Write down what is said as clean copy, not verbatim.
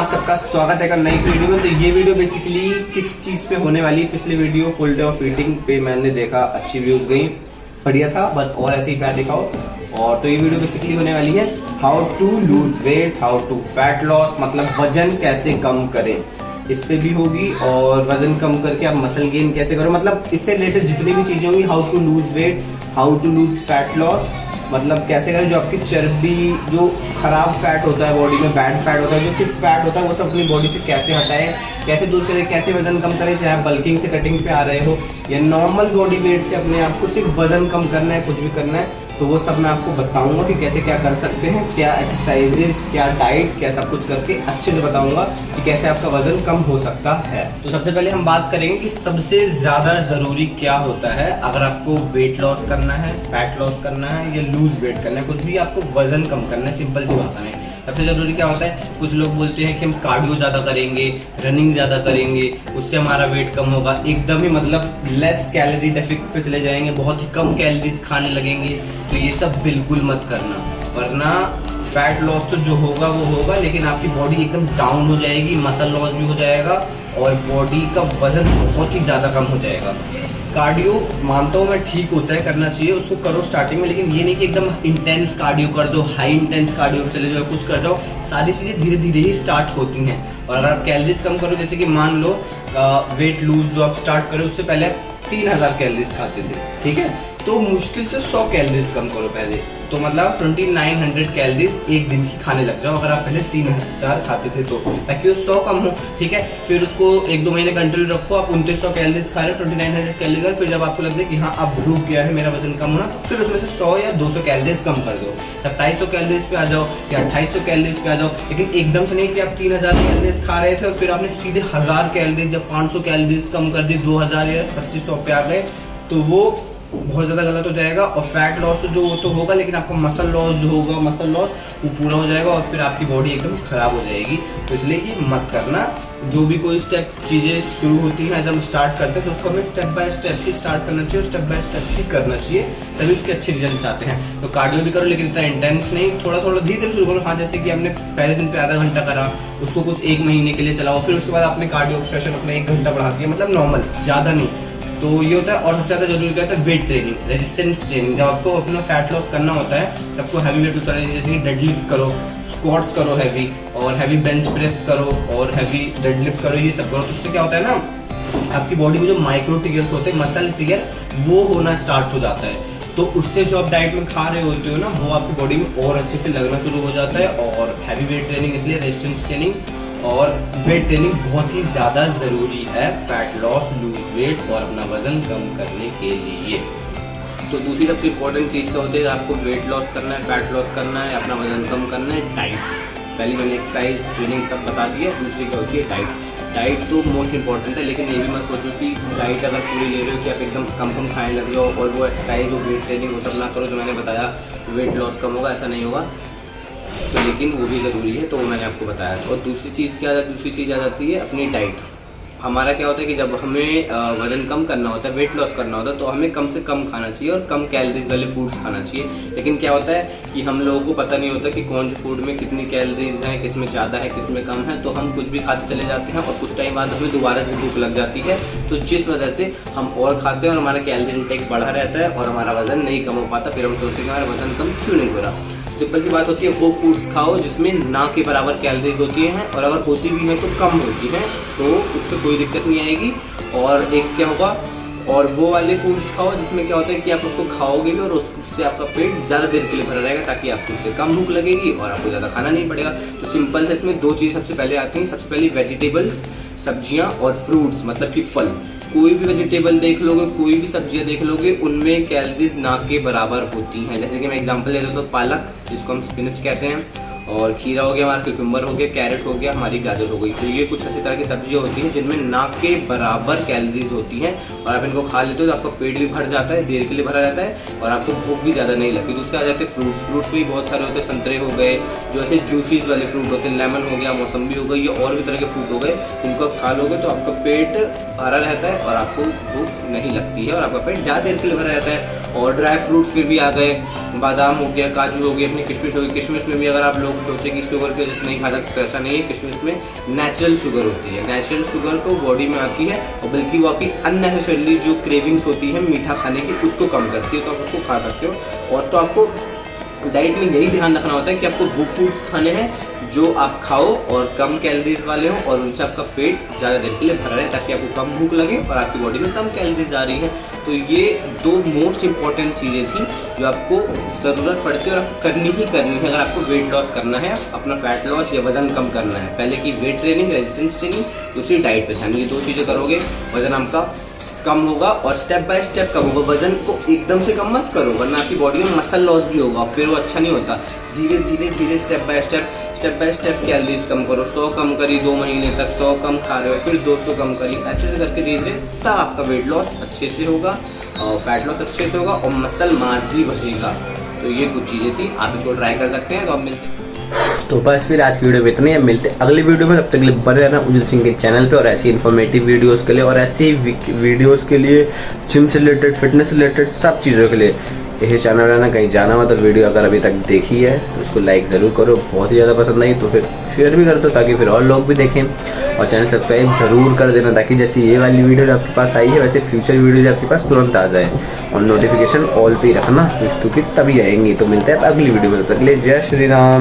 आप सबका स्वागत है एक नई वीडियो में। तो ये वीडियो बेसिकली किस चीज पे होने वाली है, पिछली video full day of eating पे मैंने देखा अच्छी व्यूज गई, बढ़िया था, बट और ऐसे ही प्यार दिखाओ। और तो ये वीडियो बेसिकली होने वाली है how to lose weight, how to fat loss, मतलब वजन कैसे कम करें, इस पे भी होगी। और वजन कम करके आप मसल गेन कैसे करो, मतलब इससे रिलेटेड जितनी भी चीजें होंगी, how to lose weight, how to lose fat loss, मतलब कैसे करें जो आपकी चर्बी, जो खराब फैट होता है बॉडी में, बैड फैट होता है, जो सिर्फ फैट होता है, वो सब अपनी बॉडी से कैसे हटाएं, कैसे दूर करें, कैसे वजन कम करें, चाहे आप बल्किंग से कटिंग पे आ रहे हो या नॉर्मल बॉडी वेट से अपने आप को सिर्फ वजन कम करना है, कुछ भी करना है, तो वो सब मैं आपको बताऊंगा कि कैसे क्या कर सकते हैं, क्या एक्सरसाइजेस, क्या डाइट, क्या सब कुछ करके अच्छे से बताऊंगा कि कैसे आपका वजन कम हो सकता है। तो सबसे पहले हम बात करेंगे कि सबसे ज्यादा जरूरी क्या होता है अगर आपको वेट लॉस करना है, फैट लॉस करना है या लूज वेट करना है, कुछ भी आपको वजन कम करना है। सिंपल सी भाषा में सबसे जरूरी क्या होता है, कुछ लोग बोलते हैं कि हम कार्डियो ज्यादा करेंगे, रनिंग ज्यादा करेंगे, उससे हमारा वेट कम होगा, एकदम ही मतलब लेस कैलोरी डेफिसिट पे चले जाएंगे, बहुत ही कम कैलोरीज खाने लगेंगे। तो ये सब बिल्कुल मत करना, वरना फैट लॉस तो जो होगा वो होगा, लेकिन आपकी बॉडी एकदम डाउन हो जाएगी, मसल लॉस भी हो जाएगा और बॉडी का वजन बहुत ही ज्यादा कम हो जाएगा। कार्डियो मानता हूँ मैं ठीक होता है, करना चाहिए, उसको करो स्टार्टिंग में, लेकिन ये नहीं कि एकदम इंटेंस कार्डियो कर दो, हाई इंटेंस कार्डियो चले जाओ, कुछ कर जाओ। सारी चीजें धीरे धीरे ही स्टार्ट होती हैं। और अगर आप कैलोरीज कम करो, जैसे कि मान लो वेट लूज जो आप स्टार्ट करो उससे पहले 3000 कैलोरीज खाते थे, ठीक है, तो मुश्किल से 100 कैलोरीज कम करो पहले, तो मतलब 2900 कैलोरीज एक दिन की खाने लग जाओ अगर आप पहले 3000 खाते थे तो, ताकि वो 100 कम हो, ठीक है। फिर उसको 1-2 महीने कंटिन्यू रखो, आप 2900 कैलोरीज खा रहे हो, 2900 कैलोरीज, फिर जब आपको लगे कि हाँ अब रुक गया है मेरा वजन कम होना, तो फिर उसमें से 100 या 200 कैलोरीज कम कर दो, 2700 कैलोरीज पे आ जाओ या 2800 कैलोरीज पे आ जाओ। लेकिन एकदम से नहीं कि आप 3000 कैलोरीज खा रहे थे और फिर आपने सीधे 1000 कैलोरीज या 500 कैलोरीज कम कर दी, 2000 या 2500 पे आ गए, तो वो बहुत ज्यादा गलत हो जाएगा। और फैट लॉस तो जो वो तो होगा, लेकिन आपका मसल लॉस जो होगा, मसल लॉस वो पूरा हो जाएगा और फिर आपकी बॉडी एकदम खराब हो जाएगी। तो इसलिए ये मत करना। जो भी कोई स्टेप चीजें शुरू होती हैं, जब हम स्टार्ट करते हैं तो उसको हमें step by step he start करना चाहिए, स्टेप बाय स्टेप ही करना चाहिए, तभी उसके अच्छे रिजल्ट आते हैं। तो कार्डियो भी करो, लेकिन इतना इंटेंस नहीं, थोड़ा थोड़ा धीरे धीरे शुरू करो। हाँ, जैसे कि हमने पहले दिन पे आधा घंटा करा, उसको कुछ 1 महीने के लिए चलाओ, फिर उसके बाद आपने कार्डियो सेशन अपना 1 घंटा बढ़ा दिया, मतलब नॉर्मल, ज्यादा नहीं। तो ये होता है। और सबसे ज्यादा जरूरी क्या होता है, वेट ट्रेनिंग, रेजिस्टेंस ट्रेनिंग। जब आपको अपना फैट लॉस करना होता है तब आपको हैवी वेट उठाना है, जैसे कि डेडलिफ्ट करो, स्क्वाट्स करो हैवी, और हैवी बेंच प्रेस करो, और हैवी डेडलिफ्ट करो, ये सब करो। तो उससे क्या होता है ना, आपकी बॉडी में जो माइक्रो टियर्स होते हैं, मसल टियर, वो होना स्टार्ट हो जाता है। तो उससे जो आप डाइट में खा रहे होते हो ना, वो आपकी बॉडी में और अच्छे से लगना शुरू हो जाता है। और हैवी वेट ट्रेनिंग, इसलिए रेजिस्टेंस ट्रेनिंग और वेट ट्रेनिंग बहुत ही ज्यादा जरूरी है फैट लॉस, लूज वेट और अपना वजन कम करने के लिए। तो दूसरी सबसे इम्पोर्टेंट चीज क्या होती है, आपको वेट लॉस करना है, फैट लॉस करना है, अपना वजन कम करना है, डाइट। पहले मैंने एक्सरसाइज, ट्रेनिंग सब बता दिया। दूसरी क्या होती है, डाइट। डाइट तो मोस्ट इंपॉर्टेंट है, लेकिन ये भी मत सोचो कि डाइट अगर पूरी ले रहे हो कि आप एकदम कम खाने लग जाओ और वो एक्सरसाइज, वो वेट ट्रेनिंग, वो सब ना करो जो मैंने बताया, वेट लॉस कम होगा, ऐसा नहीं होगा। तो लेकिन वो भी ज़रूरी है, तो वो मैंने आपको बताया। और दूसरी चीज़ क्या, दूसरी चीज़ आ जाती है अपनी डाइट। हमारा क्या होता है कि जब हमें वजन कम करना होता है, वेट लॉस करना होता है, तो हमें कम से कम खाना चाहिए और कम कैलोरीज वाले फूड्स खाना चाहिए। लेकिन क्या होता है कि हम लोगों को पता नहीं होता कि कौन से फूड में कितनी कैलोरीज हैं, किस में ज़्यादा है, किस में कम है, तो हम कुछ भी खाते चले जाते हैं और कुछ टाइम बाद हमें दोबारा से भूख लग जाती है, तो जिस वजह से हम और खाते हैं और हमारा कैलोरी इंटेक बढ़ा रहता है और हमारा वजन नहीं कम हो पाता। फिर हम सोचते हैं हमारा वजन कम क्यों नहीं हो रहा। सिंपल सी बात होती है, वो फूड्स खाओ जिसमें ना के बराबर कैलोरीज होती हैं, और अगर होती भी है तो कम होती है, तो उससे कोई दिक्कत नहीं आएगी। और एक क्या होगा, और वो वाले फूड्स खाओ जिसमें क्या होता है कि आप उसको खाओगे भी और उससे आपका पेट ज़्यादा देर के लिए भरा रहेगा, ताकि आपको उससे कम भूख लगेगी और आपको ज़्यादा खाना नहीं पड़ेगा। तो सिंपल से इसमें 2 चीज़ सबसे पहले आती हैं। सबसे पहली वेजिटेबल्स, सब्जियां, और फ्रूट्स, मतलब कि फल। कोई भी वेजिटेबल देख लोगे, कोई भी सब्जियां देख लोगे, उनमें कैलोरीज ना के बराबर होती हैं। जैसे कि मैं एग्जांपल ले तो पालक, जिसको हम स्पिनच कहते हैं, और खीरा हो गया, हमारा क्यूकम्बर हो गया, कैरेट हो गया, हमारी गाजर हो गई। तो ये कुछ अच्छी तरह की सब्जियां होती हैं जिनमें ना के बराबर कैलोरीज होती हैं, और आप इनको खा लेते हो तो आपका पेट भी भर जाता है, देर के लिए भरा रहता है और आपको भूख भी ज़्यादा नहीं लगती। दूसरे आ जाते हैं फ्रूट्स। फ्रूट्स भी बहुत सारे होते हैं, संतरे हो गए, जो ऐसे जूसीज वाले फ्रूट होते हैं, लेमन हो गया, मौसम्बी हो गई, और भी तरह के फ्रूट हो गए। इनको आप खा लोगे तो आपका पेट भरा रहता है और आपको भूख नहीं लगती है और आपका पेट ज़्यादा देर के लिए भरा रहता है। और ड्राई फ्रूट्स फिर भी आ गए, बादाम हो गया, काजू हो गया, अपनी किशमिश हो गई। किशमिश में भी अगर आप लोग सोचे कि शुगर की वजह से नहीं खा सकते, तो ऐसा नहीं है। किशमिश में नेचुरल शुगर होती है, नेचुरल शुगर तो बॉडी में आती है और बल्कि वो आपकी अननेसेसरली जो क्रेविंग्स होती है मीठा खाने की उसको कम करती है, तो आप उसको खा सकते हो। और तो आपको डाइट में यही ध्यान रखना होता है कि आपको वो फूड्स खाने हैं जो आप खाओ और कम कैलोरीज वाले हो और उनसे आपका पेट ज़्यादा देर के लिए भरा रहे, ताकि आपको कम भूख लगे और आपकी बॉडी में कम कैलोरीज आ रही हैं। तो ये 2 मोस्ट इंपॉर्टेंट चीज़ें थी जो आपको ज़रूरत पड़ती है और आपको करनी ही करनी है अगर आपको वेट लॉस करना है, अपना फैट लॉस या वजन कम करना है। पहले की वेट ट्रेनिंग, रेजिस्टेंस ट्रेनिंग, दूसरी डाइट पे ध्यान। ये 2 चीज़ें करोगे वजन आपका कम होगा और स्टेप बाय स्टेप कम होगा। वजन को एकदम से कम मत करो वरना आपकी बॉडी में मसल लॉस भी होगा, फिर वो अच्छा नहीं होता। धीरे धीरे स्टेप बाय स्टेप कैलोरीज कम करो। 100 कम करी 2 महीने तक, 100 कम खा रहे हो फिर 200 कम करी, ऐसे करके धीरे धीरे तब आपका वेट लॉस अच्छे से होगा और फैट लॉस अच्छे से होगा और मसल मास भी बढ़ेगा। तो ये कुछ चीज़ें थी, आप इसको ट्राई कर सकते हैं। तो आप मिलते हैं। तो बस फिर आज की वीडियो में इतने हैं, मिलते अगली वीडियो में। तब तक के लिए बने रहना उज्जवल सिंह के चैनल पे और ऐसी इन्फॉर्मेटिव वीडियोस के लिए और ऐसी वीडियोस के लिए जिम से रिलेटेड, फिटनेस से रिलेटेड सब चीज़ों के लिए यही चैनल रहना। कहीं जाना हो तो वीडियो अगर अभी तक देखी है तो उसको लाइक ज़रूर करो, बहुत ही ज़्यादा पसंद आई तो फिर शेयर भी कर दो ताकि फिर और लोग भी देखें, और चैनल सब्सक्राइब ज़रूर कर देना ताकि जैसे ये वाली वीडियो जो आपके पास आई है वैसे फ्यूचर वीडियो आपके पास तुरंत आ जाए। और नोटिफिकेशन ऑल पे रखना क्योंकि तभी आएंगी। तो मिलते हैं अगली वीडियो में, तब तक के लिए जय श्री राम।